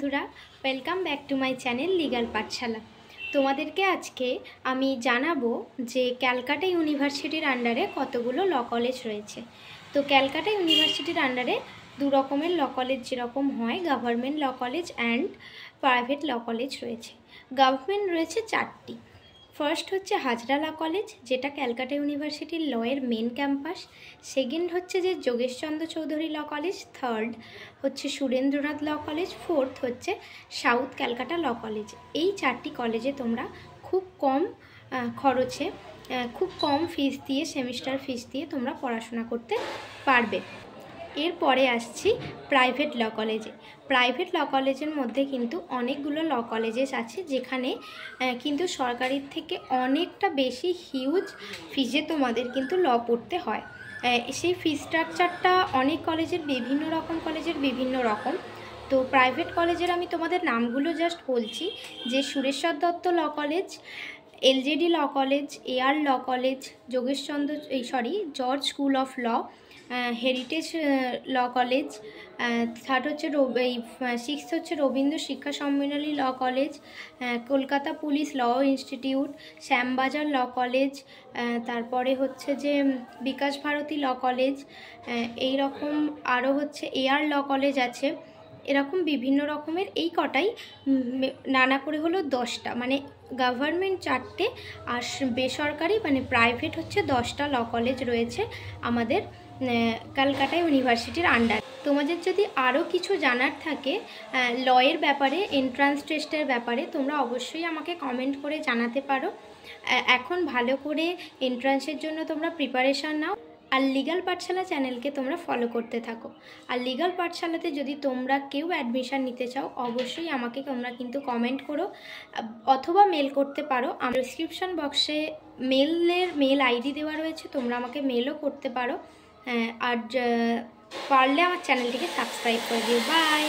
বন্ধুরা, welcome back to my channel legal পাঠশালা। তোমাদেরকে আজকে আমি জানাবো যে ক্যালকাটা ইউনিভার্সিটির আন্ডারে কতগুলো ল কলেজ রয়েছে। তো ক্যালকাটা ইউনিভার্সিটির আন্ডারে দু রকমের ল কলেজ যেরকম হয়, government law college and private law college রয়েছে। গভর্নমেন্ট রয়েছে 4টি। ফার্স্ট হচ্ছে হাজরা ল কলেজ, যেটা ক্যালকাটা ইউনিভার্সিটির লয়ের মেন ক্যাম্পাস। সেকেন্ড হচ্ছে যে Jogeshchandra Chaudhury law college. Third হচ্ছে সুরেন্দ্রনাথ ল কলেজ। ফোর্থ হচ্ছে সাউথ ক্যালকাটা ল কলেজ। এই 4টি কলেজে তোমরা খুব কম খরচে, খুব কম ফিস দিয়ে, সেমিস্টার ফিস দিয়ে তোমরা পড়াশোনা করতে পারবে। এরপরে আসছি প্রাইভেট ল কলেজে। প্রাইভেট ল কলেজের মধ্যে কিন্তু অনেকগুলো ল কলেজেস আছে, যেখানে কিন্তু সরকারির থেকে অনেকটা বেশি হিউজ ফিজে তোমাদের কিন্তু ল পড়তে হয়। সেই ফি স্ট্রাকচারটা অনেক কলেজের বিভিন্ন রকম। তো প্রাইভেট কলেজের আমি তোমাদের নামগুলো জাস্ট বলছি, যে Sureshwar Dutta law college, LJD law college, AR law college, George school of law, heritage law college, third হচ্ছে সিক্সথ হচ্ছে Rabindra Shiksha Sammilani law college, Kolkata police law institute, Shyambazar law college, তারপরে হচ্ছে যে বিকাশ ভারতী ল কলেজ, এই রকম আরও হচ্ছে এআর ল কলেজ আছে। এরকম বিভিন্ন রকমের, এই কটাই নানা করে হলো 10টা, মানে গভর্নমেন্ট 4টে আর বেসরকারি মানে প্রাইভেট হচ্ছে 10টা ল কলেজ রয়েছে আমাদের ক্যালকাটা ইউনিভার্সিটির আন্ডারে। তোমাদের যদি আরও কিছু জানার থাকে লয়ের ব্যাপারে, এন্ট্রান্স টেস্টের ব্যাপারে, তোমরা অবশ্যই আমাকে কমেন্ট করে জানাতে পারো। এখন ভালো করে এন্ট্রান্সের জন্য তোমরা প্রিপারেশান নাও, আর লিগাল পাঠশালা চ্যানেলকে তোমরা ফলো করতে থাকো। আর লিগাল পাঠশালাতে যদি তোমরা কেউ অ্যাডমিশান নিতে চাও, অবশ্যই আমাকে তোমরা কিন্তু কমেন্ট করো অথবা মেল করতে পারো। আমার ডিসক্রিপশান বক্সে মেল আইডি দেওয়া রয়েছে, তোমরা আমাকে মেলও করতে পারো। আর পারলে আমার চ্যানেলটিকে সাবস্ক্রাইব করে দিও। বাই।